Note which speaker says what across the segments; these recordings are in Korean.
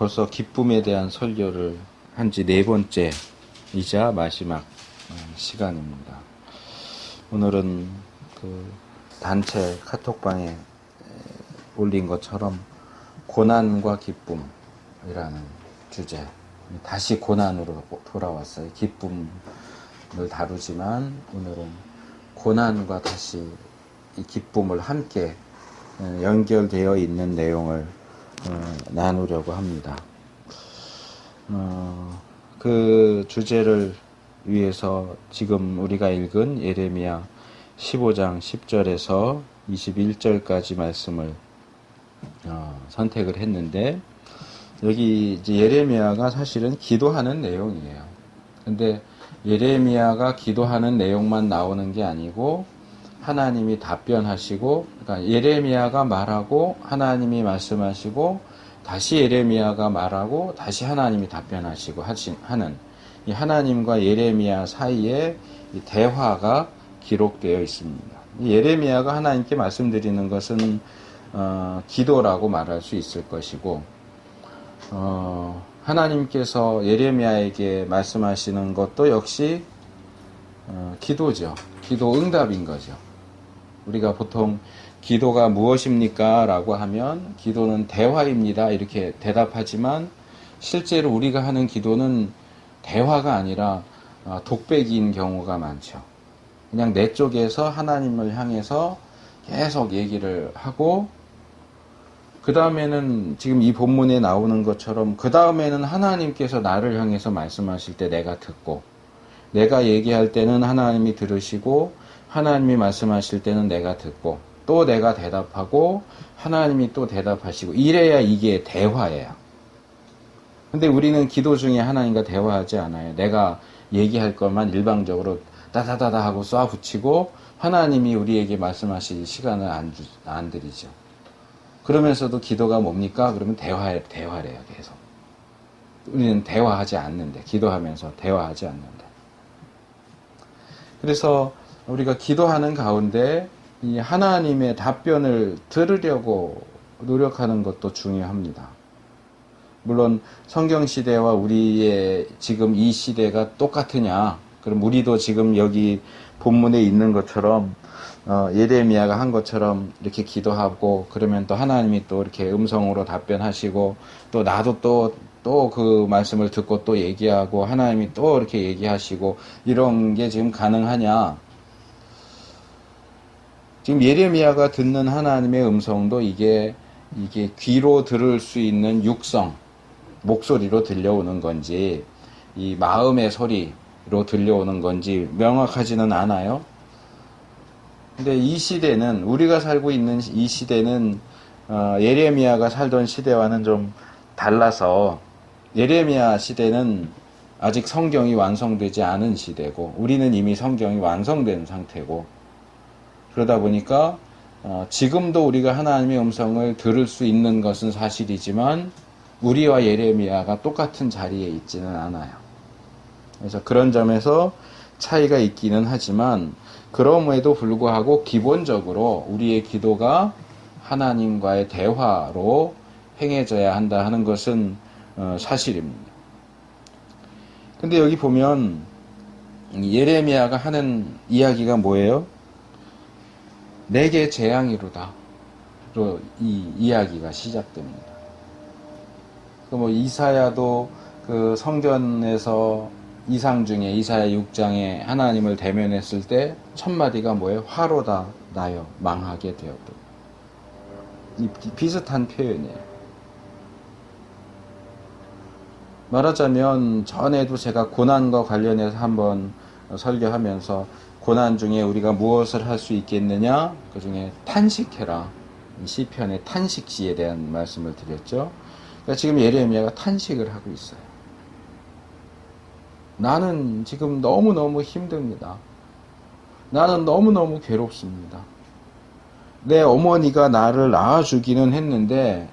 Speaker 1: 벌써 기쁨에 대한 설교를 한 지 4번째이자 마지막 시간입니다. 오늘은 그 단체 카톡방에 올린 것처럼 고난과 기쁨이라는 주제, 다시 고난으로 돌아왔어요. 기쁨을 다루지만 오늘은 고난과 다시 이 기쁨을 함께 연결되어 있는 내용을 나누려고 합니다. 그 주제를 위해서 지금 우리가 읽은 예레미야 15장 10절에서 21절까지 말씀을 선택을 했는데, 여기 이제 예레미야가 사실은 기도하는 내용이에요. 근데 예레미야가 기도하는 내용만 나오는 게 아니고 하나님이 답변하시고, 그러니까 예레미야가 말하고 하나님이 말씀하시고 다시 예레미야가 말하고 다시 하나님이 답변하시고 하는 이 하나님과 예레미야 사이에 이 대화가 기록되어 있습니다. 예레미야가 하나님께 말씀드리는 것은 기도라고 말할 수 있을 것이고, 하나님께서 예레미야에게 말씀하시는 것도 역시 기도죠. 기도 응답인 거죠. 우리가 보통 기도가 무엇입니까? 라고 하면 기도는 대화입니다. 이렇게 대답하지만 실제로 우리가 하는 기도는 대화가 아니라 독백인 경우가 많죠. 그냥 내 쪽에서 하나님을 향해서 계속 얘기를 하고, 그 다음에는 지금 이 본문에 나오는 것처럼 그 다음에는 하나님께서 나를 향해서 말씀하실 때 내가 듣고, 내가 얘기할 때는 하나님이 들으시고 하나님이 말씀하실 때는 내가 듣고, 또 내가 대답하고 하나님이 또 대답하시고, 이래야 이게 대화예요. 근데 우리는 기도 중에 하나님과 대화하지 않아요. 내가 얘기할 것만 일방적으로 따다다다 하고 쏴붙이고 하나님이 우리에게 말씀하실 시간을 안 드리죠. 그러면서도 기도가 뭡니까? 그러면 대화래요, 계속. 우리는 대화하지 않는데, 기도하면서 대화하지 않는데. 그래서 우리가 기도하는 가운데 이 하나님의 답변을 들으려고 노력하는 것도 중요합니다. 물론 성경 시대와 우리의 지금 이 시대가 똑같으냐? 그럼 우리도 지금 여기 본문에 있는 것처럼 예레미야가 한 것처럼 이렇게 기도하고, 그러면 또 하나님이 또 이렇게 음성으로 답변하시고, 또 나도 또 그 말씀을 듣고 또 얘기하고 하나님이 또 이렇게 얘기하시고, 이런 게 지금 가능하냐? 지금 예레미야가 듣는 하나님의 음성도 이게 귀로 들을 수 있는 육성, 목소리로 들려오는 건지 이 마음의 소리로 들려오는 건지 명확하지는 않아요. 근데 이 시대는, 우리가 살고 있는 이 시대는 예레미야가 살던 시대와는 좀 달라서, 예레미야 시대는 아직 성경이 완성되지 않은 시대고 우리는 이미 성경이 완성된 상태고, 그러다 보니까 지금도 우리가 하나님의 음성을 들을 수 있는 것은 사실이지만 우리와 예레미야가 똑같은 자리에 있지는 않아요. 그래서 그런 점에서 차이가 있기는 하지만, 그럼에도 불구하고 기본적으로 우리의 기도가 하나님과의 대화로 행해져야 한다 하는 것은 사실입니다. 근데 여기 보면 예레미야가 하는 이야기가 뭐예요? 내게 재앙이로다. 로 이 이야기가 시작됩니다. 이사야도 그 성전에서 이상 중에 이사야 6장에 하나님을 대면했을 때 첫 마디가 뭐예요? 화로다 나여 망하게 되었다. 이 비슷한 표현이에요. 말하자면 전에도 제가 고난과 관련해서 한번 설교하면서, 고난 중에 우리가 무엇을 할 수 있겠느냐? 그 중에 탄식해라. 시편의 탄식시에 대한 말씀을 드렸죠. 그러니까 지금 예레미야가 탄식을 하고 있어요. 나는 지금 너무너무 힘듭니다. 나는 너무너무 괴롭습니다. 내 어머니가 나를 낳아주기는 했는데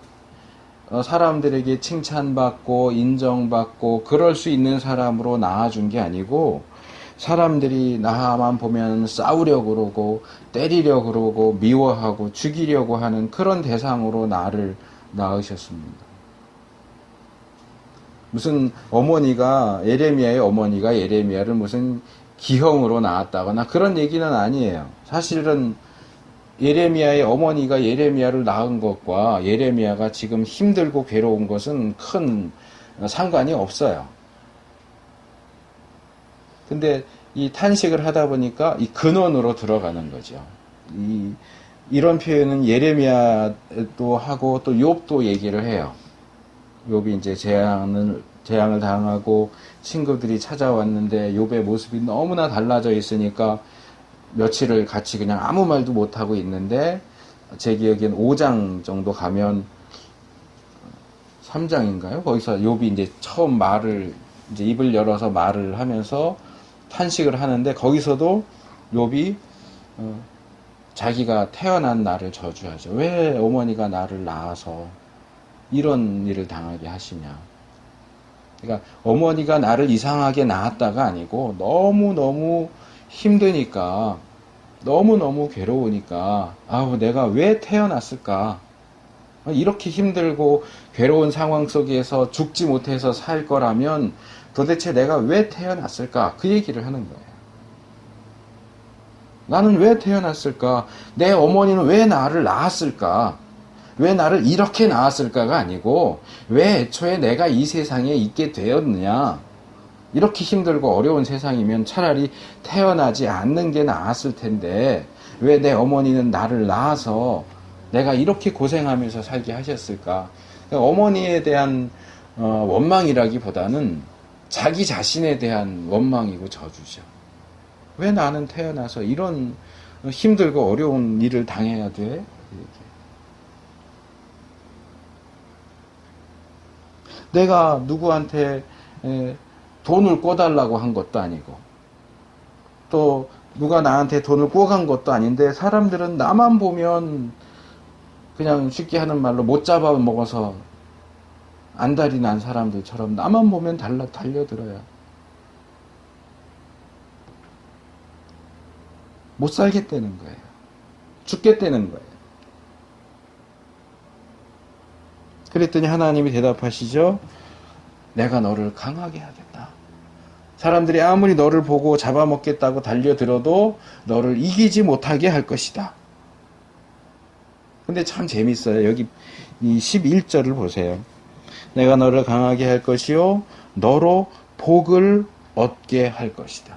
Speaker 1: 사람들에게 칭찬받고 인정받고 그럴 수 있는 사람으로 낳아준 게 아니고, 사람들이 나만 보면 싸우려고 그러고 때리려고 그러고 미워하고 죽이려고 하는 그런 대상으로 나를 낳으셨습니다. 무슨 어머니가, 예레미야의 어머니가 예레미야를 무슨 기형으로 낳았다거나 그런 얘기는 아니에요. 사실은 예레미야의 어머니가 예레미야를 낳은 것과 예레미야가 지금 힘들고 괴로운 것은 큰 상관이 없어요. 근데 이 탄식을 하다 보니까 이 근원으로 들어가는 거죠. 이런 표현은 예레미야도 하고 또 욥도 얘기를 해요. 욥이 이제 재앙을 당하고 친구들이 찾아왔는데 욥의 모습이 너무나 달라져 있으니까 며칠을 같이 그냥 아무 말도 못하고 있는데, 제 기억엔 5장 정도 가면 3장인가요? 거기서 욥이 이제 처음 이제 입을 열어서 말을 하면서 탄식을 하는데, 거기서도 욥이 자기가 태어난 나를 저주하죠. 왜 어머니가 나를 낳아서 이런 일을 당하게 하시냐. 그러니까 어머니가 나를 이상하게 낳았다가 아니고 너무너무 힘드니까, 너무너무 괴로우니까, 아우, 내가 왜 태어났을까? 이렇게 힘들고 괴로운 상황 속에서 죽지 못해서 살 거라면 도대체 내가 왜 태어났을까? 그 얘기를 하는 거예요. 나는 왜 태어났을까? 내 어머니는 왜 나를 낳았을까? 왜 나를 이렇게 낳았을까가 아니고, 왜 애초에 내가 이 세상에 있게 되었느냐? 이렇게 힘들고 어려운 세상이면 차라리 태어나지 않는 게 나았을 텐데, 왜 내 어머니는 나를 낳아서 내가 이렇게 고생하면서 살게 하셨을까? 그러니까 어머니에 대한 원망이라기보다는 자기 자신에 대한 원망이고 저주죠. 왜 나는 태어나서 이런 힘들고 어려운 일을 당해야 돼? 내가 누구한테 돈을 꿔달라고 한 것도 아니고, 또 누가 나한테 돈을 꿔간 것도 아닌데, 사람들은 나만 보면 그냥 쉽게 하는 말로 못 잡아먹어서 안달이 난 사람들처럼 나만 보면 달려들어요. 못 살겠다는 거예요. 죽겠다는 거예요. 그랬더니 하나님이 대답하시죠. 내가 너를 강하게 하겠다. 사람들이 아무리 너를 보고 잡아먹겠다고 달려들어도 너를 이기지 못하게 할 것이다. 근데 참 재밌어요. 여기 이 11절을 보세요. 내가 너를 강하게 할 것이요 너로 복을 얻게 할 것이다.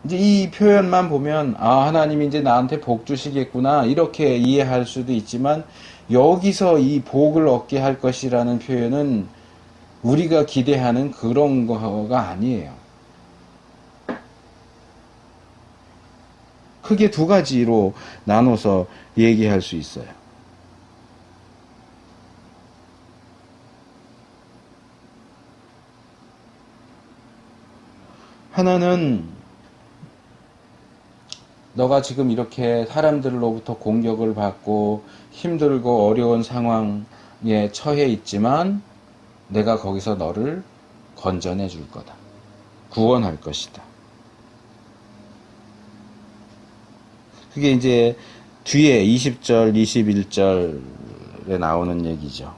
Speaker 1: 이제 이 표현만 보면, 아, 하나님이 이제 나한테 복 주시겠구나, 이렇게 이해할 수도 있지만, 여기서 이 복을 얻게 할 것이라는 표현은 우리가 기대하는 그런 거가 아니에요. 크게 두 가지로 나눠서 얘기할 수 있어요. 하나는 너가 지금 이렇게 사람들로부터 공격을 받고 힘들고 어려운 상황에 처해 있지만 내가 거기서 너를 건져내 줄 거다. 구원할 것이다. 그게 이제 뒤에 20절, 21절에 나오는 얘기죠.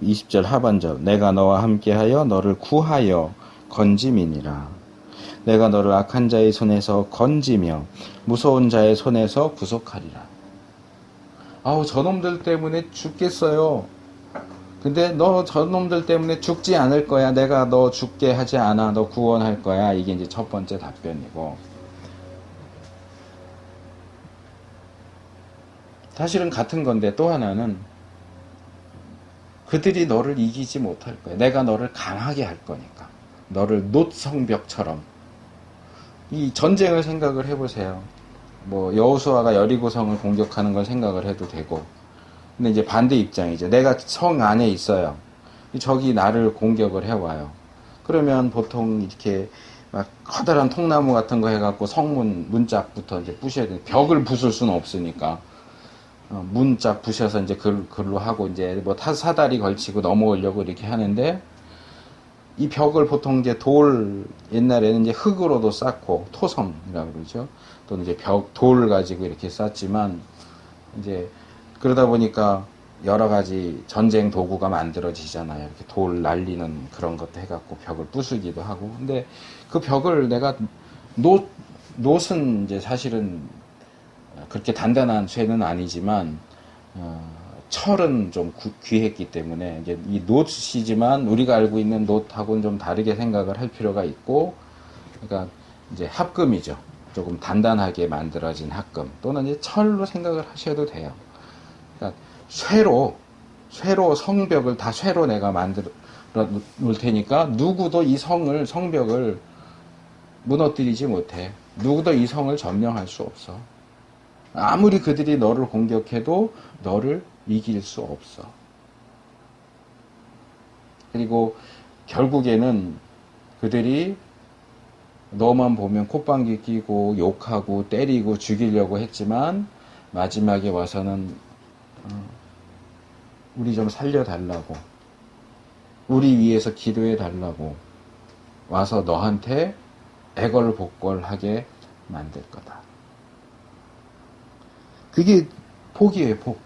Speaker 1: 20절 하반절, 내가 너와 함께하여 너를 구하여 건짐이니라. 내가 너를 악한 자의 손에서 건지며 무서운 자의 손에서 구속하리라. 아우, 저놈들 때문에 죽겠어요. 근데 너 저놈들 때문에 죽지 않을 거야. 내가 너 죽게 하지 않아. 너 구원할 거야. 이게 이제 첫 번째 답변이고, 사실은 같은 건데 또 하나는 그들이 너를 이기지 못할 거야. 내가 너를 강하게 할 거니까. 너를 놋성벽처럼. 이 전쟁을 생각을 해보세요. 뭐 여호수아가 여리고성을 공격하는 걸 생각을 해도 되고, 근데 이제 반대 입장이죠. 내가 성 안에 있어요. 적이 나를 공격을 해와요. 그러면 보통 이렇게 막 커다란 통나무 같은 거 해갖고 성문 문짝부터 이제 부셔야 돼. 벽을 부술 수는 없으니까 문짝 부셔서 이제 글로 하고 이제 뭐 사다리 걸치고 넘어오려고 이렇게 하는데, 이 벽을 보통 이제 옛날에는 이제 흙으로도 쌓고 토성이라고 그러죠. 또는 이제 돌 가지고 이렇게 쌓지만, 이제 그러다 보니까 여러 가지 전쟁 도구가 만들어지잖아요. 이렇게 돌 날리는 그런 것도 해갖고 벽을 부수기도 하고. 근데 그 벽을 내가 놋은 이제 사실은 그렇게 단단한 쇠는 아니지만 철은 좀 귀했기 때문에 이제 이 놋이지만 우리가 알고 있는 놋하고는 좀 다르게 생각을 할 필요가 있고, 그러니까 이제 합금이죠. 조금 단단하게 만들어진 합금 또는 이제 철로 생각을 하셔도 돼요. 그러니까 쇠로 성벽을 다 쇠로 내가 만들어 놓을 테니까 누구도 이 성벽을 무너뜨리지 못해. 누구도 이 성을 점령할 수 없어. 아무리 그들이 너를 공격해도 너를 이길 수 없어. 그리고 결국에는 그들이 너만 보면 콧방귀 끼고 욕하고 때리고 죽이려고 했지만 마지막에 와서는 우리 좀 살려달라고, 우리 위해서 기도해 달라고 와서 너한테 애걸복걸하게 만들 거다. 그게 복이에요, 복.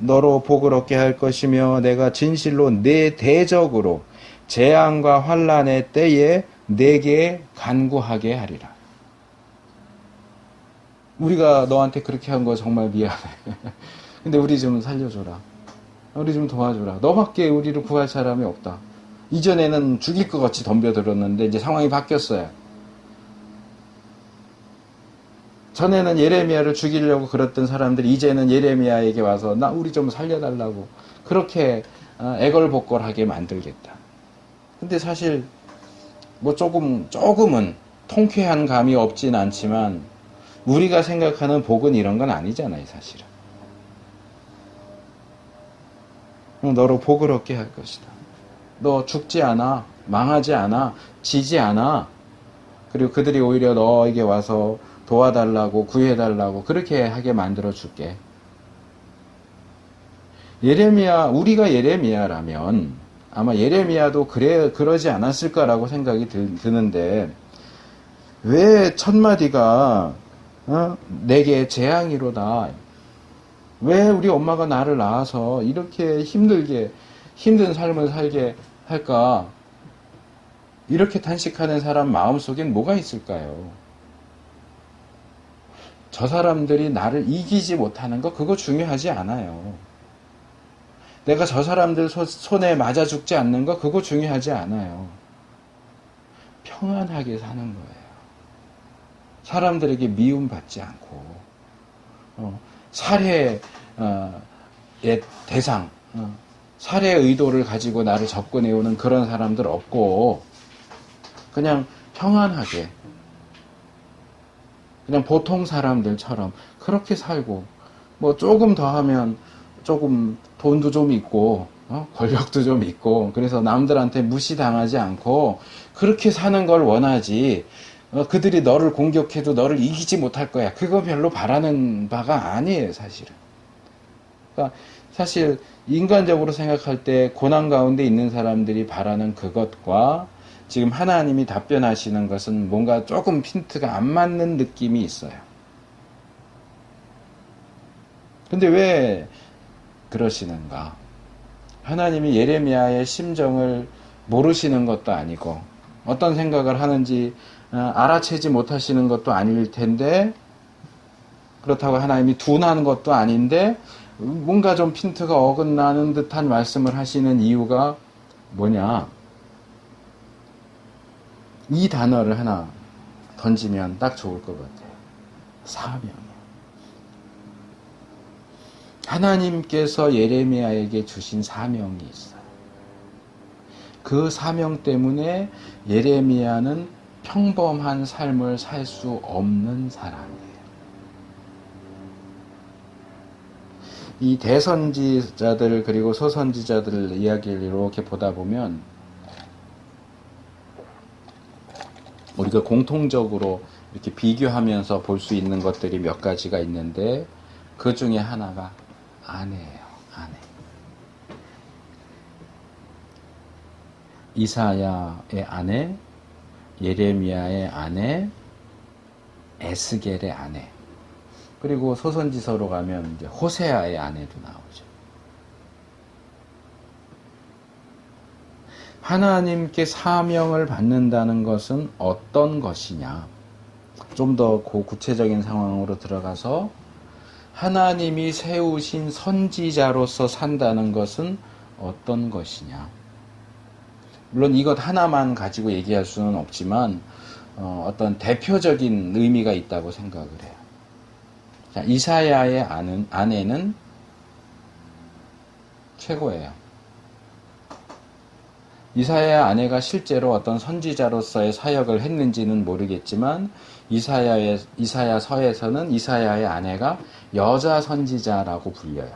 Speaker 1: 너로 복을 얻게 할 것이며 내가 진실로 내 대적으로 재앙과 환난의 때에 내게 간구하게 하리라. 우리가 너한테 그렇게 한 거 정말 미안해. 근데 우리 좀 살려줘라. 우리 좀 도와줘라. 너밖에 우리를 구할 사람이 없다. 이전에는 죽일 것 같이 덤벼들었는데 이제 상황이 바뀌었어요. 전에는 예레미야를 죽이려고 그랬던 사람들이 이제는 예레미야에게 와서 나 우리 좀 살려달라고 그렇게 애걸복걸하게 만들겠다. 근데 사실 뭐 조금은 통쾌한 감이 없진 않지만 우리가 생각하는 복은 이런 건 아니잖아요, 사실은. 너로 복을 얻게 할 것이다. 너 죽지 않아, 망하지 않아, 지지 않아. 그리고 그들이 오히려 너에게 와서 도와달라고 구해달라고 그렇게 하게 만들어 줄게. 우리가 예레미야라면 아마 예레미야도 그러지 않았을까라고 생각이 드는데, 왜 첫마디가 내게 재앙이로다. 왜 우리 엄마가 나를 낳아서 이렇게 힘든 삶을 살게 할까? 이렇게 탄식하는 사람 마음속엔 뭐가 있을까요? 저 사람들이 나를 이기지 못하는 거 그거 중요하지 않아요. 내가 저 사람들 손에 맞아 죽지 않는 거 그거 중요하지 않아요. 평안하게 사는 거예요. 사람들에게 미움받지 않고 살해의 대상, 살해의 의도를 가지고 나를 접근해오는 그런 사람들 없고 그냥 평안하게 그냥 보통 사람들처럼 그렇게 살고 뭐 조금 더 하면 조금 돈도 좀 있고 권력도 좀 있고 그래서 남들한테 무시당하지 않고 그렇게 사는 걸 원하지. 그들이 너를 공격해도 너를 이기지 못할 거야. 그거 별로 바라는 바가 아니에요, 사실은. 그러니까 사실 인간적으로 생각할 때 고난 가운데 있는 사람들이 바라는 그것과 지금 하나님이 답변하시는 것은 뭔가 조금 핀트가 안 맞는 느낌이 있어요. 근데 왜 그러시는가? 하나님이 예레미야의 심정을 모르시는 것도 아니고 어떤 생각을 하는지 알아채지 못하시는 것도 아닐 텐데, 그렇다고 하나님이 둔한 것도 아닌데 뭔가 좀 핀트가 어긋나는 듯한 말씀을 하시는 이유가 뭐냐? 이 단어를 하나 던지면 딱 좋을 것 같아요. 사명이요. 하나님께서 예레미야에게 주신 사명이 있어요. 그 사명 때문에 예레미야는 평범한 삶을 살 수 없는 사람이에요. 이 대선지자들 그리고 소선지자들 이야기를 이렇게 보다 보면 우리가 공통적으로 이렇게 비교하면서 볼 수 있는 것들이 몇 가지가 있는데 그 중에 하나가 아내예요. 아내. 이사야의 아내, 예레미야의 아내, 에스겔의 아내. 그리고 소선지서로 가면 이제 호세아의 아내도 나오죠. 하나님께 사명을 받는다는 것은 어떤 것이냐? 좀 더 구체적인 상황으로 들어가서 하나님이 세우신 선지자로서 산다는 것은 어떤 것이냐? 물론 이것 하나만 가지고 얘기할 수는 없지만 어떤 대표적인 의미가 있다고 생각을 해요. 자, 이사야의 아내는 최고예요. 이사야의 아내가 실제로 어떤 선지자로서의 사역을 했는지는 모르겠지만 이사야서에서는 이사야의 아내가 여자 선지자라고 불려요.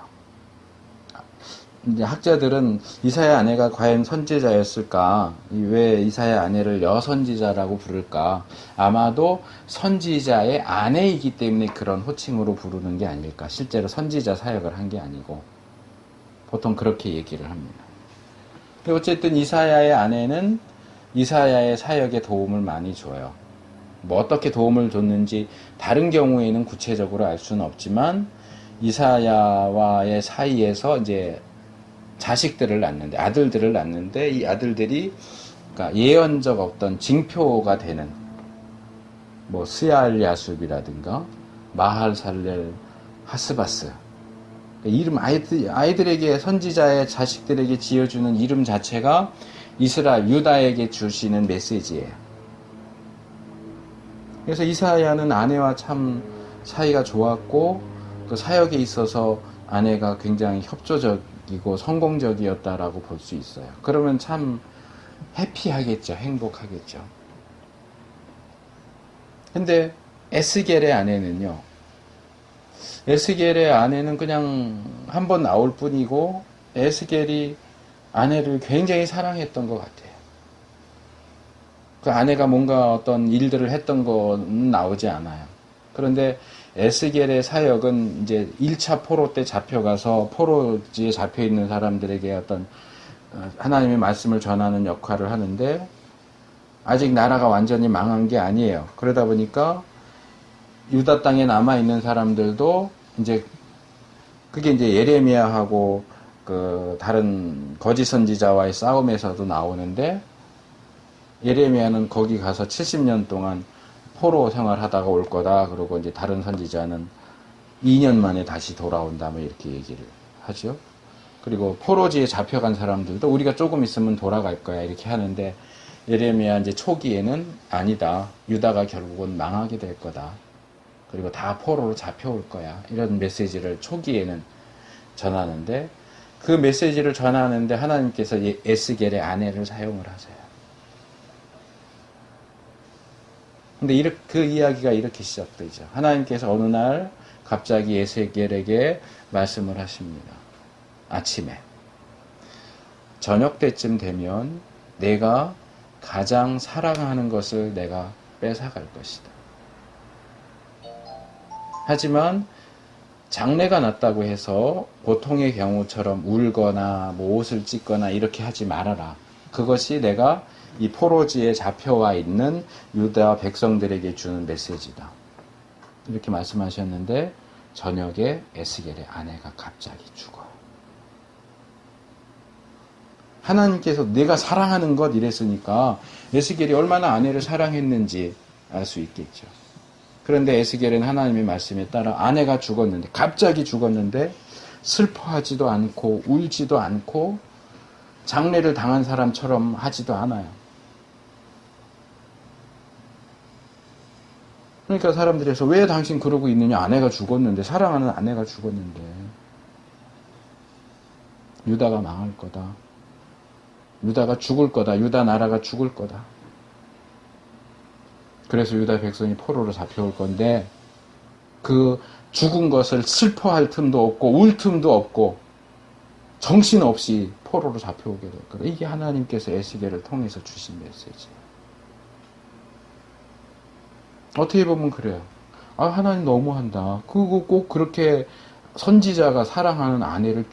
Speaker 1: 이제 학자들은 이사야 아내가 과연 선지자였을까? 왜 이사야 아내를 여선지자라고 부를까? 아마도 선지자의 아내이기 때문에 그런 호칭으로 부르는 게 아닐까? 실제로 선지자 사역을 한 게 아니고 보통 그렇게 얘기를 합니다. 어쨌든 이사야의 아내는 이사야의 사역에 도움을 많이 줘요. 뭐 어떻게 도움을 줬는지 다른 경우에는 구체적으로 알 수는 없지만 이사야와의 사이에서 이제 자식들을 낳는데 아들들을 낳는데 이 아들들이 그러니까 예언적 어떤 징표가 되는 뭐 스얄야숲이라든가 마할살렐 하스바스 이름 아이들에게 선지자의 자식들에게 지어주는 이름 자체가 이스라엘 유다에게 주시는 메시지예요. 그래서 이사야는 아내와 참 사이가 좋았고 그 사역에 있어서 아내가 굉장히 협조적이고 성공적이었다라고 볼 수 있어요. 그러면 참 해피하겠죠. 행복하겠죠. 근데 에스겔의 아내는요. 에스겔의 아내는 그냥 한 번 나올 뿐이고 에스겔이 아내를 굉장히 사랑했던 것 같아요. 그 아내가 뭔가 어떤 일들을 했던 건 나오지 않아요. 그런데 에스겔의 사역은 이제 1차 포로 때 잡혀가서 포로지에 잡혀있는 사람들에게 어떤 하나님의 말씀을 전하는 역할을 하는데 아직 나라가 완전히 망한 게 아니에요. 그러다 보니까 유다 땅에 남아있는 사람들도 이제 그게 이제 예레미야하고 그 다른 거짓 선지자와의 싸움에서도 나오는데 예레미야는 거기 가서 70년 동안 포로 생활하다가 올 거다. 그러고 이제 다른 선지자는 2년 만에 다시 돌아온다. 뭐 이렇게 얘기를 하죠. 그리고 포로지에 잡혀간 사람들도 우리가 조금 있으면 돌아갈 거야. 이렇게 하는데 예레미야 이제 초기에는 아니다. 유다가 결국은 망하게 될 거다. 그리고 다 포로로 잡혀올 거야. 이런 메시지를 초기에는 전하는데 그 메시지를 전하는데 하나님께서 에스겔의 아내를 사용을 하세요. 근데 그 이야기가 이렇게 시작되죠. 하나님께서 어느 날 갑자기 에스겔에게 말씀을 하십니다. 아침에 저녁 때쯤 되면 내가 가장 사랑하는 것을 내가 뺏어갈 것이다. 하지만 장례가 났다고 해서 보통의 경우처럼 울거나 뭐 옷을 찢거나 이렇게 하지 말아라. 그것이 내가 이 포로지에 잡혀와 있는 유다 백성들에게 주는 메시지다. 이렇게 말씀하셨는데 저녁에 에스겔의 아내가 갑자기 죽어요. 하나님께서 내가 사랑하는 것 이랬으니까 에스겔이 얼마나 아내를 사랑했는지 알 수 있겠죠. 그런데 에스겔은 하나님의 말씀에 따라 아내가 죽었는데 갑자기 죽었는데 슬퍼하지도 않고 울지도 않고 장례를 당한 사람처럼 하지도 않아요. 그러니까 사람들에서 왜 당신 그러고 있느냐? 아내가 죽었는데, 사랑하는 아내가 죽었는데 유다가 망할 거다. 유다가 죽을 거다. 유다 나라가 죽을 거다. 그래서 유다 백성이 포로로 잡혀올 건데 그 죽은 것을 슬퍼할 틈도 없고 울 틈도 없고 정신없이 포로로 잡혀오게 될 거다. 이게 하나님께서 에스겔을 통해서 주신 메시지예요. 어떻게 보면 그래요. 아, 하나님 너무한다. 그거 꼭 그렇게 선지자가 사랑하는 아내를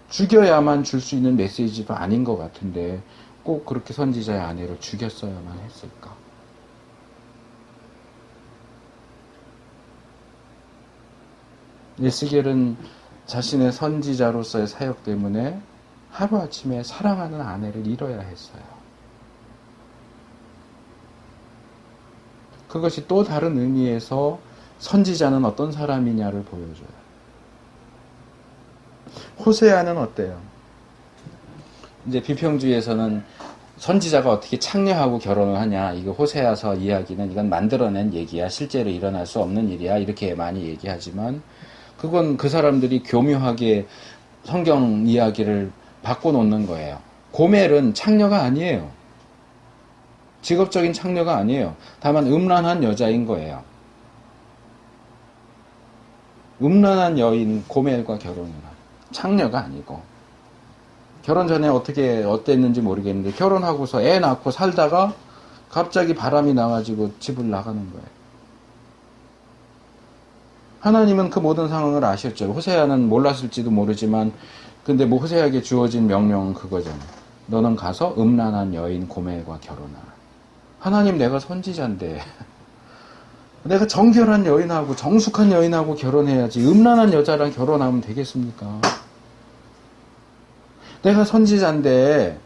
Speaker 1: 죽여야만 줄 수 있는 메시지도 아닌 것 같은데 꼭 그렇게 선지자의 아내를 죽였어야만 했을까? 에스겔은 자신의 선지자로서의 사역 때문에 하루아침에 사랑하는 아내를 잃어야 했어요. 그것이 또 다른 의미에서 선지자는 어떤 사람이냐를 보여줘요. 호세아는 어때요? 이제 비평주의에서는 선지자가 어떻게 창녀하고 결혼을 하냐, 이거 호세아서 이야기는 이건 만들어낸 얘기야, 실제로 일어날 수 없는 일이야, 이렇게 많이 얘기하지만 그건 그 사람들이 교묘하게 성경 이야기를 바꿔놓는 거예요. 고멜은 창녀가 아니에요. 직업적인 창녀가 아니에요. 다만 음란한 여자인 거예요. 음란한 여인 고멜과 결혼을 한 창녀가 아니고, 결혼 전에 어떻게 어땠는지 모르겠는데 결혼하고서 애 낳고 살다가 갑자기 바람이 나가지고 집을 나가는 거예요. 하나님은 그 모든 상황을 아셨죠. 호세아는 몰랐을지도 모르지만 근데 뭐 호세아에게 주어진 명령은 그거잖아요. 너는 가서 음란한 여인 고멜과 결혼하라. 하나님, 내가 선지자인데 내가 정결한 여인하고 정숙한 여인하고 결혼해야지 음란한 여자랑 결혼하면 되겠습니까? 내가 선지자인데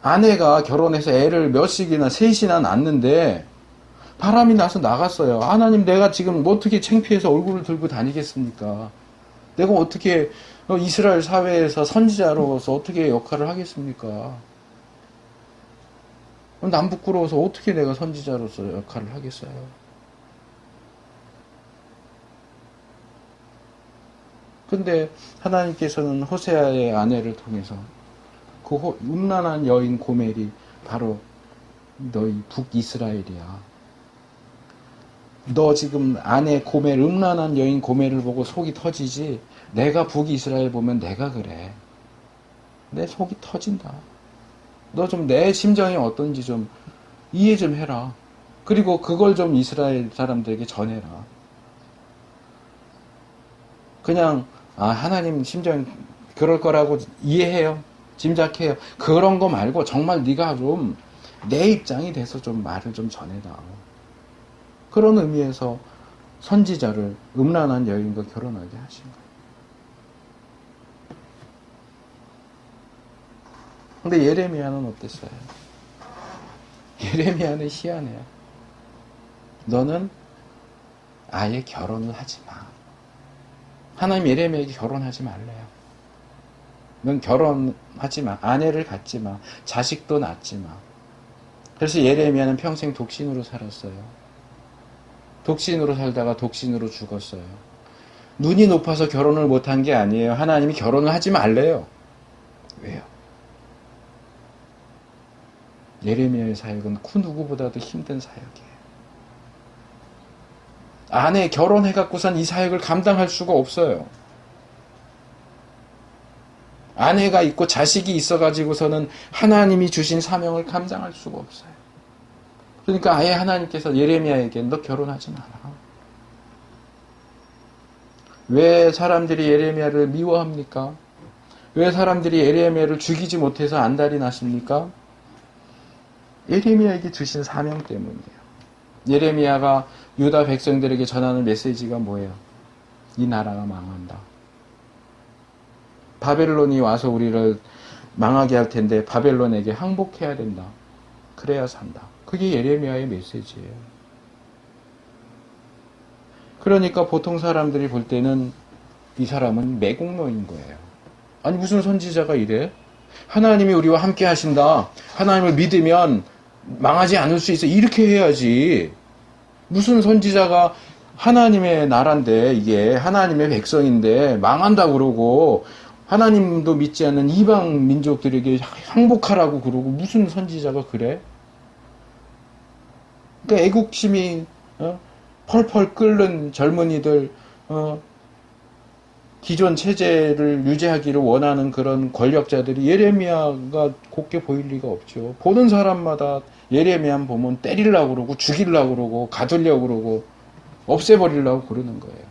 Speaker 1: 아내가 결혼해서 애를 몇씩이나 셋이나 낳는데 바람이 나서 나갔어요. 하나님, 내가 지금 어떻게 창피해서 얼굴을 들고 다니겠습니까? 내가 어떻게 이스라엘 사회에서 선지자로서 어떻게 역할을 하겠습니까? 남 부끄러워서 어떻게 내가 선지자로서 역할을 하겠어요? 근데 하나님께서는 호세아의 아내를 통해서 그 음란한 여인 고멜이 바로 너희 북이스라엘이야. 너 지금 아내 고멜, 음란한 여인 고멜을 보고 속이 터지지, 내가 북이스라엘 보면 내가 그래. 내 속이 터진다. 너 좀 내 심정이 어떤지 좀 이해 좀 해라. 그리고 그걸 좀 이스라엘 사람들에게 전해라. 그냥 하나님 심정 그럴 거라고 이해해요. 짐작해요. 그런 거 말고 정말 네가 좀 내 입장이 돼서 좀 말을 좀 전해라. 그런 의미에서 선지자를 음란한 여인과 결혼하게 하신 거예요. 근데 예레미야는 어땠어요? 예레미야는 희한해요. 너는 아예 결혼을 하지 마. 하나님 예레미야에게 결혼하지 말래요. 넌 결혼하지 마. 아내를 갖지 마. 자식도 낳지 마. 그래서 예레미야는 평생 독신으로 살았어요. 독신으로 살다가 독신으로 죽었어요. 눈이 높아서 결혼을 못한 게 아니에요. 하나님이 결혼을 하지 말래요. 왜요? 예레미야의 사역은 그 누구보다도 힘든 사역이에요. 아내 결혼해갖고선 이 사역을 감당할 수가 없어요. 아내가 있고 자식이 있어가지고서는 하나님이 주신 사명을 감당할 수가 없어요. 그러니까 아예 하나님께서 예레미야에게 너 결혼하지 마라. 왜 사람들이 예레미야를 미워합니까? 왜 사람들이 예레미야를 죽이지 못해서 안달이 나십니까? 예레미야에게 주신 사명 때문이에요. 예레미야가 유다 백성들에게 전하는 메시지가 뭐예요? 이 나라가 망한다. 바벨론이 와서 우리를 망하게 할 텐데 바벨론에게 항복해야 된다. 그래야 산다. 그게 예레미야의 메시지예요. 그러니까 보통 사람들이 볼 때는 이 사람은 매국노인 거예요. 아니 무슨 선지자가 이래? 하나님이 우리와 함께 하신다. 하나님을 믿으면 망하지 않을 수 있어. 이렇게 해야지. 무슨 선지자가 하나님의 나라인데 이게 하나님의 백성인데 망한다 그러고 하나님도 믿지 않는 이방 민족들에게 항복하라고 그러고 무슨 선지자가 그래? 그러니까 애국심이 펄펄 끓는 젊은이들 기존 체제를 유지하기를 원하는 그런 권력자들이 예레미야가 곱게 보일 리가 없죠. 보는 사람마다 예레미야 보면 때리려고 그러고 죽이려고 그러고 가두려고 그러고 없애버리려고 그러는 거예요.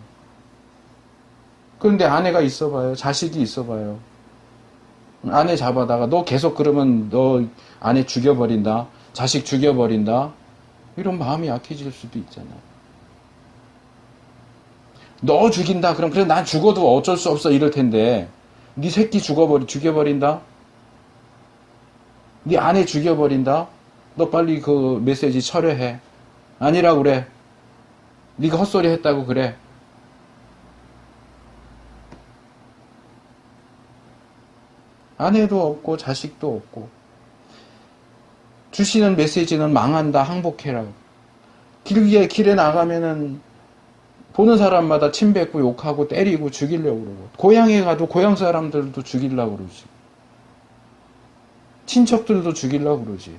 Speaker 1: 그런데 아내가 있어봐요. 자식이 있어봐요. 아내 잡아다가 너 계속 그러면 너 아내 죽여버린다. 자식 죽여버린다. 이런 마음이 약해질 수도 있잖아요. 너 죽인다. 그럼 그래 난 죽어도 어쩔 수 없어 이럴 텐데 네 새끼 죽여버린다. 네 아내 죽여버린다. 너 빨리 그 메시지 철회해. 아니라고 그래. 네가 헛소리 했다고 그래. 아내도 없고 자식도 없고 주시는 메시지는 망한다, 항복해라. 길에 나가면은 보는 사람마다 침 뱉고 욕하고 때리고 죽이려고 그러고, 고향에 가도 고향 사람들도 죽이려고 그러지. 친척들도 죽이려고 그러지.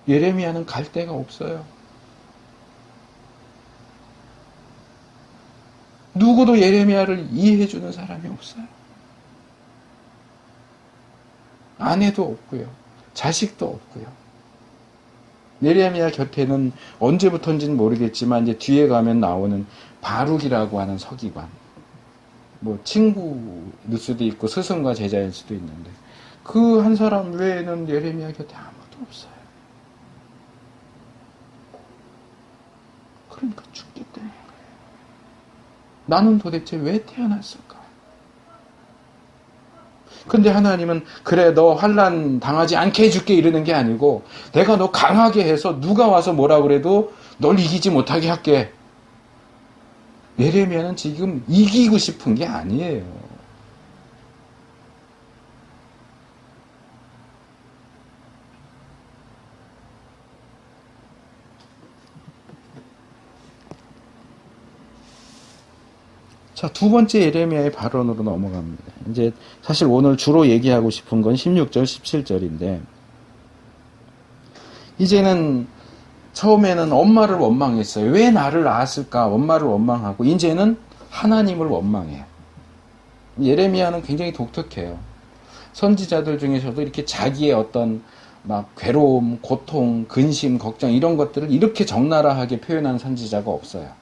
Speaker 1: 예레미야는 갈 데가 없어요. 누구도 예레미야를 이해해주는 사람이 없어요. 아내도 없고요. 자식도 없고요. 예레미야 곁에는 언제부터인지는 모르겠지만 이제 뒤에 가면 나오는 바룩이라고 하는 서기관, 뭐 친구일 수도 있고 스승과 제자일 수도 있는데 그 한 사람 외에는 예레미야 곁에 아무도 없어요. 그러니까 죽기 때문에 그래요. 나는 도대체 왜 태어났을까? 근데 하나님은 그래 너 환난 당하지 않게 해줄게 이러는 게 아니고 내가 너 강하게 해서 누가 와서 뭐라 그래도 널 이기지 못하게 할게. 예레미야는 지금 이기고 싶은 게 아니에요. 자, 두 번째 예레미야의 발언으로 넘어갑니다. 이제 사실 오늘 주로 얘기하고 싶은 건 16절, 17절인데 이제는 처음에는 엄마를 원망했어요. 왜 나를 낳았을까? 엄마를 원망하고 이제는 하나님을 원망해요. 예레미야는 굉장히 독특해요. 선지자들 중에서도 이렇게 자기의 어떤 막 괴로움, 고통, 근심, 걱정 이런 것들을 이렇게 적나라하게 표현하는 선지자가 없어요.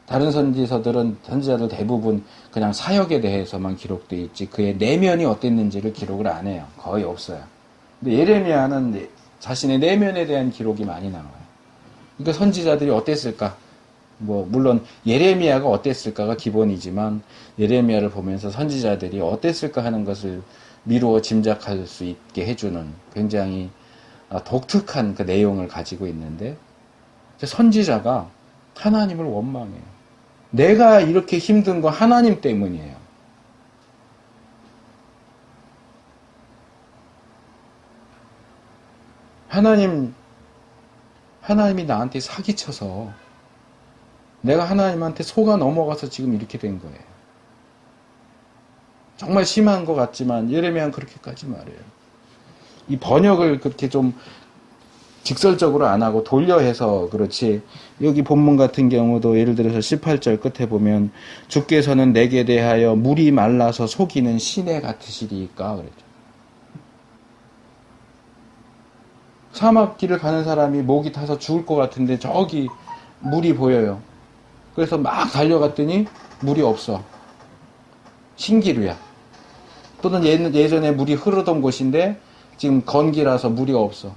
Speaker 1: 다른 선지자들 대부분 그냥 사역에 대해서만 기록되어 있지 그의 내면이 어땠는지를 기록을 안 해요. 거의 없어요. 근데 예레미야는 자신의 내면에 대한 기록이 많이 나와요. 그러니까 선지자들이 어땠을까? 뭐 물론 예레미야가 어땠을까가 기본이지만 예레미야를 보면서 선지자들이 어땠을까 하는 것을 미루어 짐작할 수 있게 해주는 굉장히 독특한 그 내용을 가지고 있는데 선지자가 하나님을 원망해요. 내가 이렇게 힘든 거 하나님 때문이에요. 하나님이 나한테 사기쳐서 내가 하나님한테 속아 넘어가서 지금 이렇게 된 거예요. 정말 심한 것 같지만 예레미야는 그렇게까지 말해요. 이 번역을 그렇게 좀 직설적으로 안 하고 돌려해서 그렇지 여기 본문 같은 경우도 예를 들어서 18절 끝에 보면 주께서는 내게 대하여 물이 말라서 속이는 시내 같으시리까 그랬죠. 사막길을 가는 사람이 목이 타서 죽을 것 같은데 저기 물이 보여요. 그래서 막 달려갔더니 물이 없어. 신기루야. 또는 예전에 물이 흐르던 곳인데 지금 건기라서 물이 없어.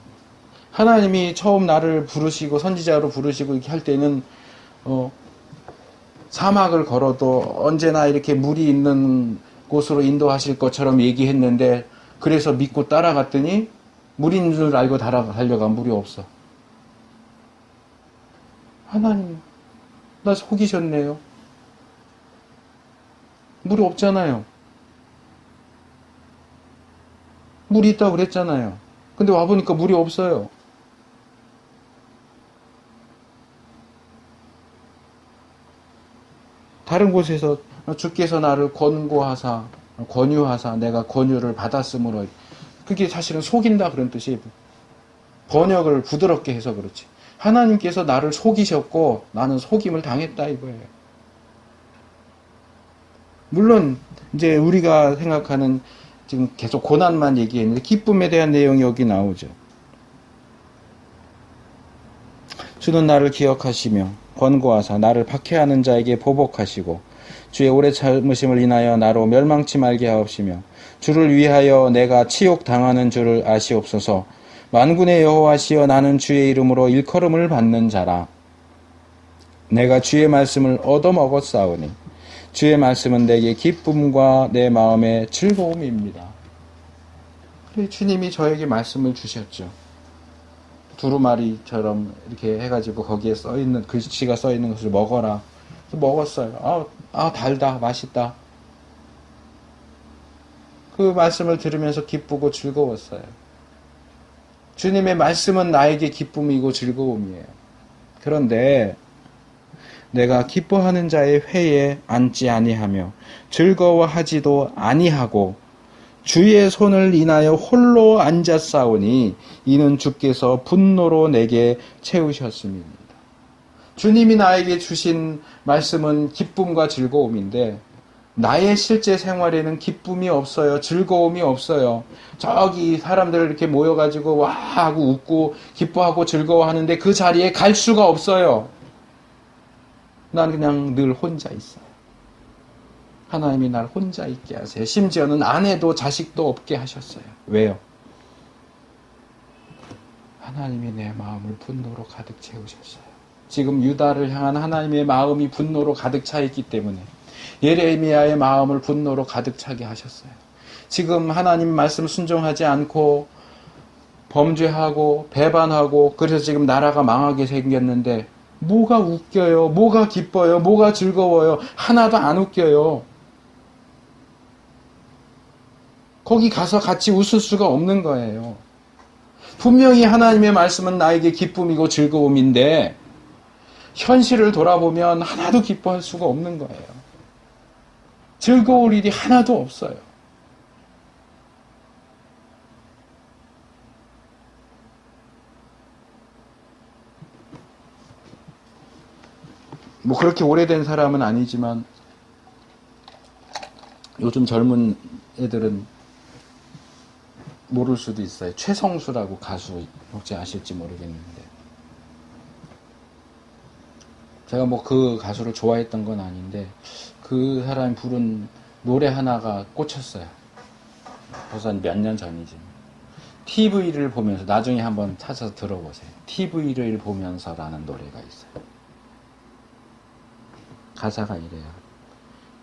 Speaker 1: 하나님이 처음 나를 부르시고 선지자로 부르시고 이렇게 할 때는 사막을 걸어도 언제나 이렇게 물이 있는 곳으로 인도하실 것처럼 얘기했는데 그래서 믿고 따라갔더니 물인 줄 알고 달려가 물이 없어. 하나님 나 속이셨네요. 물이 없잖아요. 물이 있다고 그랬잖아요. 근데 와보니까 물이 없어요. 다른 곳에서 주께서 나를 권유하사 내가 권유를 받았으므로 그게 사실은 속인다 그런 뜻이에요. 번역을 부드럽게 해서 그렇지. 하나님께서 나를 속이셨고 나는 속임을 당했다 이거예요. 물론 이제 우리가 생각하는 지금 계속 고난만 얘기했는데 기쁨에 대한 내용이 여기 나오죠. 주는 나를 기억하시며 권고하사 나를 박해하는 자에게 보복하시고 주의 오래 참으심을 인하여 나로 멸망치 말게 하옵시며 주를 위하여 내가 치욕 당하는 줄을 아시옵소서. 만군의 여호와시여 나는 주의 이름으로 일컬음을 받는 자라. 내가 주의 말씀을 얻어먹었사오니 주의 말씀은 내게 기쁨과 내 마음의 즐거움입니다. 그래, 주님이 저에게 말씀을 주셨죠. 두루마리처럼 이렇게 해가지고 거기에 써있는 글씨가 써있는 것을 먹어라. 그래서 먹었어요. 달다, 맛있다. 그 말씀을 들으면서 기쁘고 즐거웠어요. 주님의 말씀은 나에게 기쁨이고 즐거움이에요. 그런데 내가 기뻐하는 자의 회에 앉지 아니하며 즐거워하지도 아니하고 주의 손을 인하여 홀로 앉았사오니 이는 주께서 분노로 내게 채우셨음입니다. 주님이 나에게 주신 말씀은 기쁨과 즐거움인데 나의 실제 생활에는 기쁨이 없어요. 즐거움이 없어요. 저기 사람들 이렇게 모여가지고 와 하고 웃고 기뻐하고 즐거워하는데 그 자리에 갈 수가 없어요. 난 그냥 늘 혼자 있어요. 하나님이 날 혼자 있게 하세요. 심지어는 아내도 자식도 없게 하셨어요. 왜요? 하나님이 내 마음을 분노로 가득 채우셨어요. 지금 유다를 향한 하나님의 마음이 분노로 가득 차 있기 때문에 예레미야의 마음을 분노로 가득 차게 하셨어요. 지금 하나님 말씀 순종하지 않고 범죄하고 배반하고 그래서 지금 나라가 망하게 생겼는데 뭐가 웃겨요? 뭐가 기뻐요? 뭐가 즐거워요? 하나도 안 웃겨요. 거기 가서 같이 웃을 수가 없는 거예요. 분명히 하나님의 말씀은 나에게 기쁨이고 즐거움인데 현실을 돌아보면 하나도 기뻐할 수가 없는 거예요. 즐거울 일이 하나도 없어요. 뭐 그렇게 오래된 사람은 아니지만 요즘 젊은 애들은 모를 수도 있어요. 최성수라고 가수 혹시 아실지 모르겠는데 제가 뭐 그 가수를 좋아했던 건 아닌데 그 사람이 부른 노래 하나가 꽂혔어요. 벌써 몇 년 전이지. TV를 보면서 나중에 한번 찾아서 들어보세요. TV를 보면서라는 노래가 있어요. 가사가 이래요.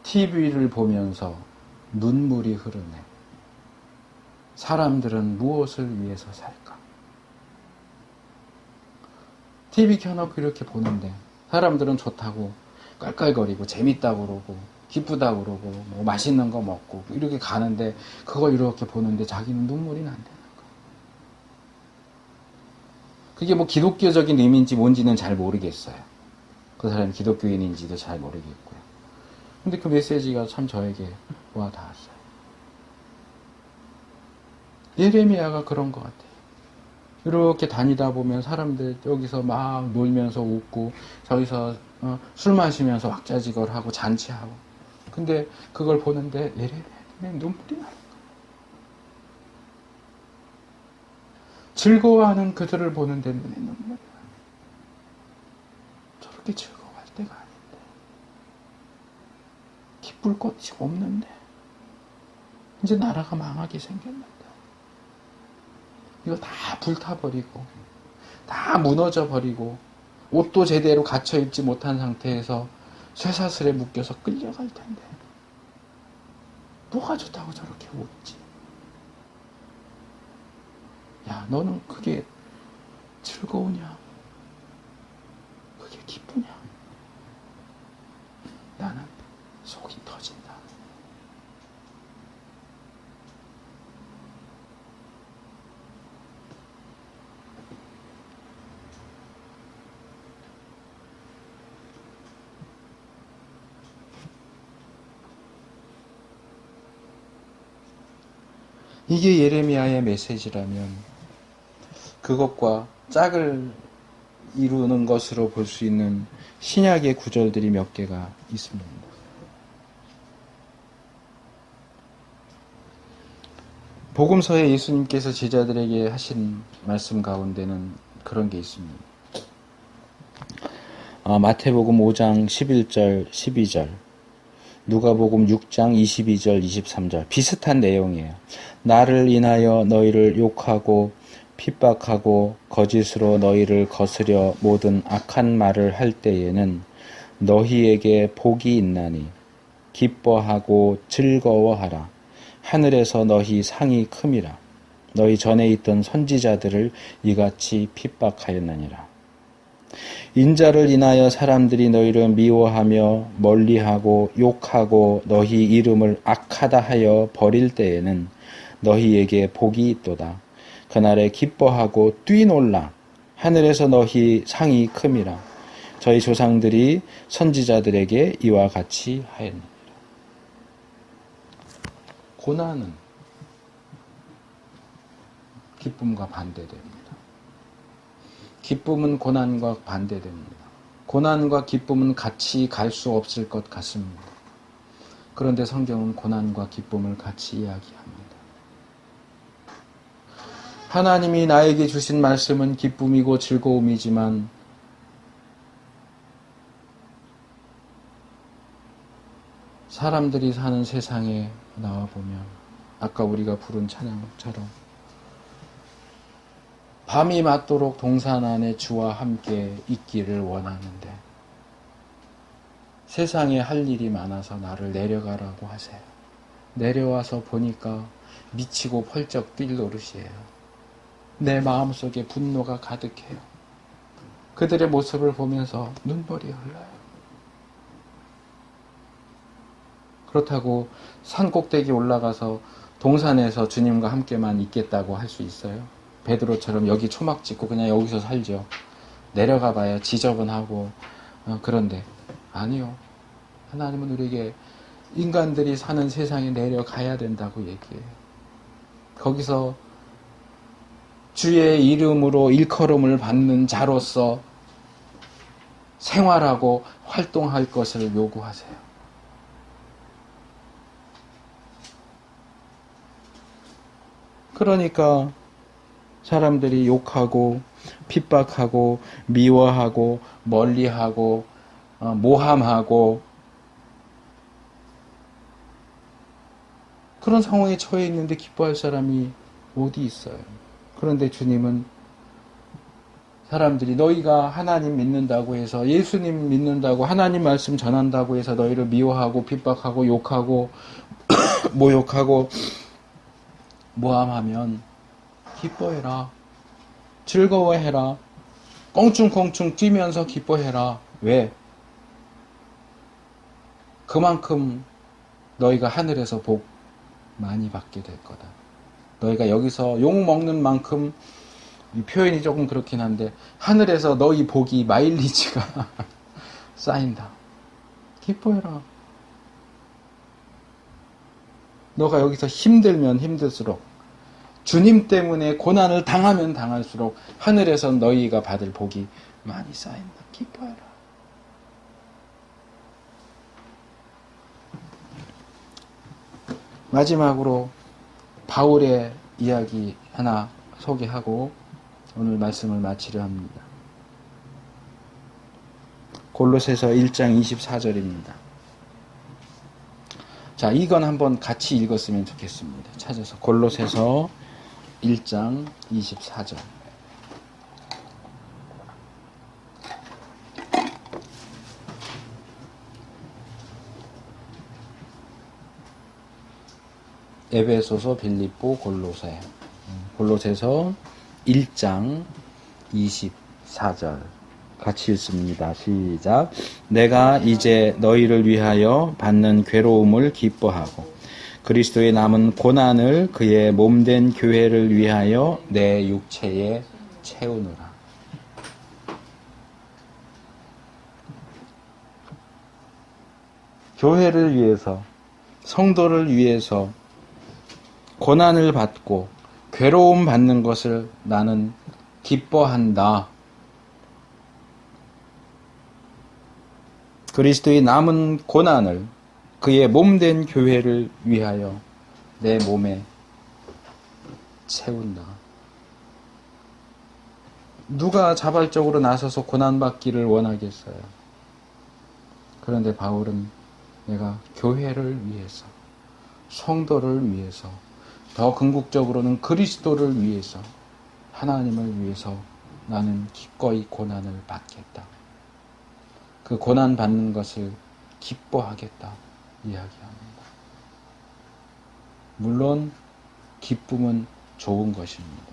Speaker 1: TV를 보면서 눈물이 흐르네. 사람들은 무엇을 위해서 살까? TV 켜놓고 이렇게 보는데 사람들은 좋다고 깔깔거리고 재밌다고 그러고 기쁘다고 그러고 뭐 맛있는 거 먹고 이렇게 가는데 그걸 이렇게 보는데 자기는 눈물이 난다는 거예요. 그게 뭐 기독교적인 의미인지 뭔지는 잘 모르겠어요. 그 사람이 기독교인인지도 잘 모르겠고요. 근데 그 메시지가 참 저에게 와 닿았어요. 예레미야가 그런 것 같아요. 이렇게 다니다 보면 사람들 여기서 막 놀면서 웃고 저기서 술 마시면서 왁자지껄하고 잔치하고 근데 그걸 보는데 예레미야는 눈물이 나는 거예요. 즐거워하는 그들을 보는데 눈에 눈물이 나요. 저렇게 즐거워할 때가 아닌데 기쁠 것이 없는데 이제 나라가 망하게 생겼는데 이거 다 불타버리고 다 무너져버리고 옷도 제대로 갖춰 입지 못한 상태에서 쇠사슬에 묶여서 끌려갈 텐데 뭐가 좋다고 저렇게 웃지? 야, 너는 그게 즐거우냐? 그게 기쁘냐? 나는 속이 터진다. 이게 예레미야의 메시지라면 그것과 짝을 이루는 것으로 볼 수 있는 신약의 구절들이 몇 개가 있습니다. 복음서에 예수님께서 제자들에게 하신 말씀 가운데는 그런 게 있습니다. 마태복음 5장 11절 12절 누가복음 6장 22절 23절 비슷한 내용이에요. 나를 인하여 너희를 욕하고 핍박하고 거짓으로 너희를 거스려 모든 악한 말을 할 때에는 너희에게 복이 있나니 기뻐하고 즐거워하라. 하늘에서 너희 상이 큼이라. 너희 전에 있던 선지자들을 이같이 핍박하였느니라. 인자를 인하여 사람들이 너희를 미워하며 멀리하고 욕하고 너희 이름을 악하다 하여 버릴 때에는 너희에게 복이 있도다. 그날에 기뻐하고 뛰놀라. 하늘에서 너희 상이 큼이라. 저희 조상들이 선지자들에게 이와 같이 하였느니라. 고난은 기쁨과 반대됩니다. 기쁨은 고난과 반대됩니다. 고난과 기쁨은 같이 갈 수 없을 것 같습니다. 그런데 성경은 고난과 기쁨을 같이 이야기합니다. 하나님이 나에게 주신 말씀은 기쁨이고 즐거움이지만 사람들이 사는 세상에 나와보면 아까 우리가 부른 찬양처럼 밤이 맞도록 동산 안에 주와 함께 있기를 원하는데 세상에 할 일이 많아서 나를 내려가라고 하세요. 내려와서 보니까 미치고 펄쩍 뛸 노릇이에요. 내 마음속에 분노가 가득해요. 그들의 모습을 보면서 눈물이 흘러요. 그렇다고 산 꼭대기 올라가서 동산에서 주님과 함께만 있겠다고 할 수 있어요? 베드로처럼 여기 초막 짓고 그냥 여기서 살죠. 내려가 봐야 지저분하고 그런데 아니요. 하나님은 우리에게 인간들이 사는 세상에 내려가야 된다고 얘기해요. 거기서 주의 이름으로 일컬음을 받는 자로서 생활하고 활동할 것을 요구하세요. 그러니까 사람들이 욕하고 핍박하고 미워하고 멀리하고 모함하고 그런 상황에 처해 있는데 기뻐할 사람이 어디 있어요? 그런데 주님은 사람들이 너희가 하나님 믿는다고 해서 예수님 믿는다고 하나님 말씀 전한다고 해서 너희를 미워하고 핍박하고 욕하고 모욕하고 모함하면 기뻐해라. 즐거워해라. 껑충껑충 뛰면서 기뻐해라. 왜? 그만큼 너희가 하늘에서 복 많이 받게 될 거다. 너희가 여기서 욕 먹는 만큼 이 표현이 조금 그렇긴 한데 하늘에서 너희 복이 마일리지가 쌓인다. 기뻐해라. 너가 여기서 힘들면 힘들수록 주님 때문에 고난을 당하면 당할수록 하늘에서 너희가 받을 복이 많이 쌓인다. 기뻐해라. 마지막으로 바울의 이야기 하나 소개하고 오늘 말씀을 마치려 합니다. 골로새서 1장 24절입니다. 자, 이건 한번 같이 읽었으면 좋겠습니다. 찾아서 골로새서 1장 24절. 에베소서, 빌립보, 골로새. 골로새서 1장 24절. 같이 읽습니다. 시작. 내가 이제 너희를 위하여 받는 괴로움을 기뻐하고 그리스도의 남은 고난을 그의 몸된 교회를 위하여 내 육체에 채우노라. 교회를 위해서, 성도를 위해서 고난을 받고 괴로움 받는 것을 나는 기뻐한다. 그리스도의 남은 고난을 그의 몸된 교회를 위하여 내 몸에 채운다. 누가 자발적으로 나서서 고난받기를 원하겠어요? 그런데 바울은 내가 교회를 위해서, 성도를 위해서, 더 궁극적으로는 그리스도를 위해서, 하나님을 위해서 나는 기꺼이 고난을 받겠다. 그 고난 받는 것을 기뻐하겠다 이야기합니다. 물론 기쁨은 좋은 것입니다.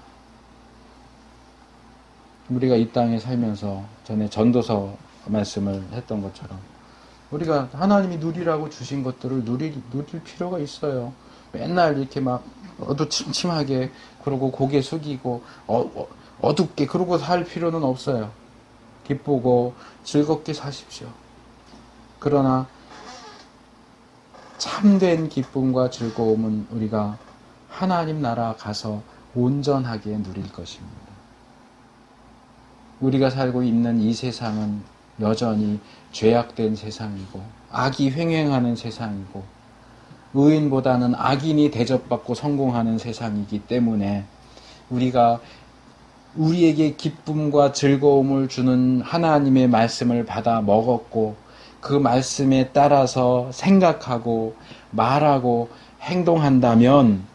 Speaker 1: 우리가 이 땅에 살면서 전에 전도서 말씀을 했던 것처럼 우리가 하나님이 누리라고 주신 것들을 누릴 필요가 있어요. 맨날 이렇게 막 어두침침하게 그러고 고개 숙이고 어둡게 그러고 살 필요는 없어요. 기쁘고 즐겁게 사십시오. 그러나 참된 기쁨과 즐거움은 우리가 하나님 나라 가서 온전하게 누릴 것입니다. 우리가 살고 있는 이 세상은 여전히 죄악된 세상이고 악이 횡행하는 세상이고 의인보다는 악인이 대접받고 성공하는 세상이기 때문에 우리가 우리에게 기쁨과 즐거움을 주는 하나님의 말씀을 받아 먹었고 그 말씀에 따라서 생각하고 말하고 행동한다면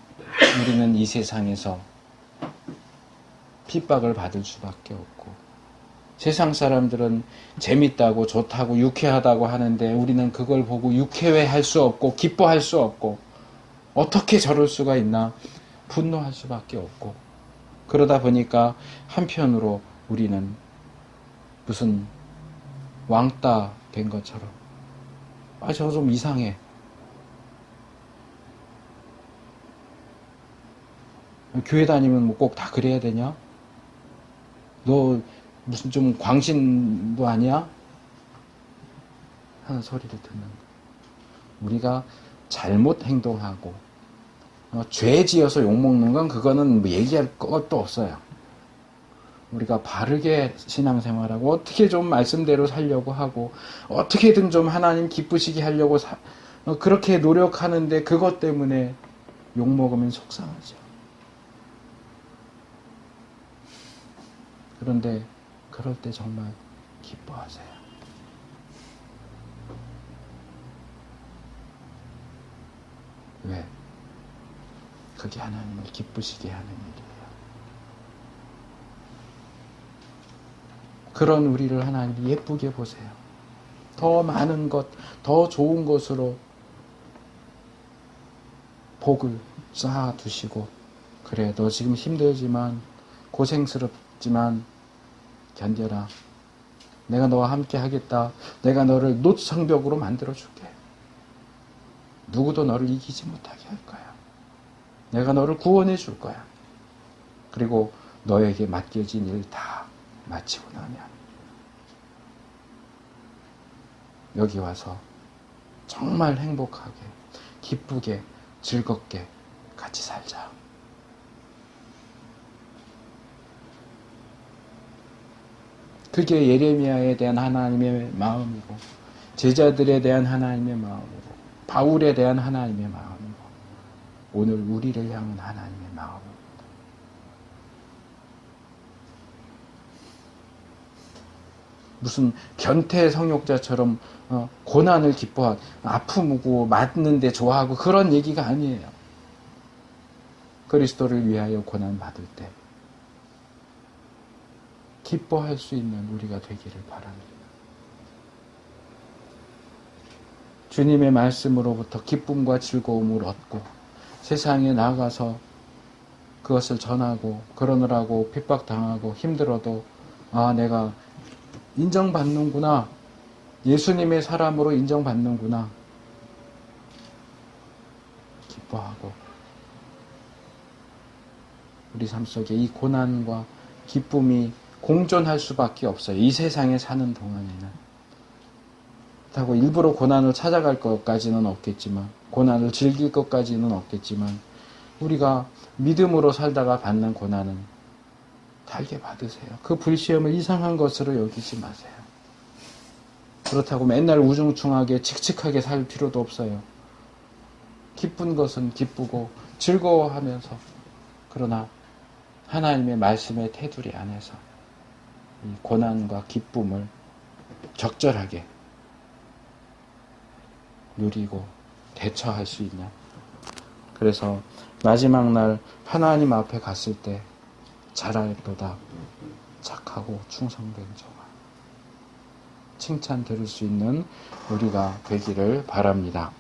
Speaker 1: 우리는 이 세상에서 핍박을 받을 수밖에 없고 세상 사람들은 재밌다고 좋다고 유쾌하다고 하는데 우리는 그걸 보고 유쾌해할 수 없고 기뻐할 수 없고 어떻게 저럴 수가 있나 분노할 수밖에 없고 그러다 보니까 한편으로 우리는 무슨 왕따 된 것처럼 저 좀 이상해. 교회 다니면 뭐 꼭 다 그래야 되냐? 너 무슨 좀 광신도 아니야? 하는 소리를 듣는 거예요. 우리가 잘못 행동하고 죄 지어서 욕먹는 건 그거는 뭐 얘기할 것도 없어요. 우리가 바르게 신앙생활하고 어떻게 좀 말씀대로 살려고 하고 어떻게든 좀 하나님 기쁘시게 하려고 그렇게 노력하는데 그것 때문에 욕먹으면 속상하죠. 그런데 그럴 때 정말 기뻐하세요. 왜? 그게 하나님을 기쁘시게 하는 일이에요. 그런 우리를 하나님이 예쁘게 보세요. 더 많은 것, 더 좋은 것으로 복을 쌓아두시고 그래 너 지금 힘들지만 고생스럽지만 견뎌라. 내가 너와 함께 하겠다. 내가 너를 노창벽으로 만들어줄게. 누구도 너를 이기지 못하게 할 거야. 내가 너를 구원해 줄 거야. 그리고 너에게 맡겨진 일 다 마치고 나면 여기 와서 정말 행복하게 기쁘게 즐겁게 같이 살자. 그게 예레미야에 대한 하나님의 마음이고 제자들에 대한 하나님의 마음이고 바울에 대한 하나님의 마음이고 오늘 우리를 향한 하나님의 마음입니다. 무슨 변태 성욕자처럼 고난을 기뻐하고 아픔이고 맞는데 좋아하고 그런 얘기가 아니에요. 그리스도를 위하여 고난 받을 때 기뻐할 수 있는 우리가 되기를 바랍니다. 주님의 말씀으로부터 기쁨과 즐거움을 얻고 세상에 나가서 그것을 전하고 그러느라고 핍박당하고 힘들어도 내가 인정받는구나. 예수님의 사람으로 인정받는구나. 기뻐하고 우리 삶 속에 이 고난과 기쁨이 공존할 수밖에 없어요. 이 세상에 사는 동안에는. 그렇다고 일부러 고난을 찾아갈 것까지는 없겠지만 고난을 즐길 것까지는 없겠지만 우리가 믿음으로 살다가 받는 고난은 달게 받으세요. 그 불시험을 이상한 것으로 여기지 마세요. 그렇다고 맨날 우중충하게 칙칙하게 살 필요도 없어요. 기쁜 것은 기쁘고 즐거워하면서 그러나 하나님의 말씀의 테두리 안에서 이 고난과 기쁨을 적절하게 누리고 대처할 수 있냐. 그래서 마지막 날 하나님 앞에 갔을 때 잘할도다 착하고 충성된 종아. 칭찬 들을 수 있는 우리가 되기를 바랍니다.